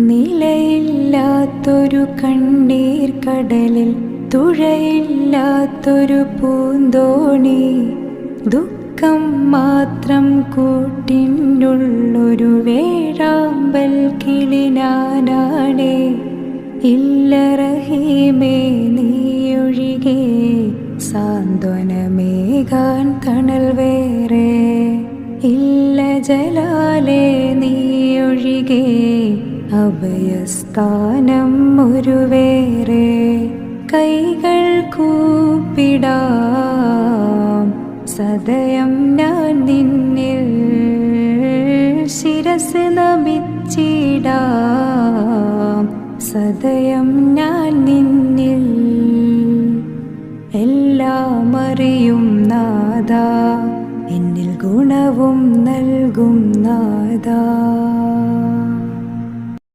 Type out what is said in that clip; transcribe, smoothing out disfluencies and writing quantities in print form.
നിലയില്ലാത്തൊരു കണ്ണീർ കടലിൽ തുഴയില്ലാത്തൊരു പൂന്തോണി, ദുഃഖം മാത്രം കൂട്ടിനുള്ളൊരു വേഴാമ്പൽ കിളിനാനാണേ. ഇല്ല റഹീമേ നീയൊഴികെ സാന്ത്വനമേകാൻ തണൽ വേറെ. ഇല്ല ജലാലേ നീയൊഴികെ അഭയസ്ഥാനം ഒരു വേറെ. കൈകൾ കൂപ്പിടാം സദയം ഞാൻ നിന്നിൽ, ശിരസ് നമിച്ചിടാം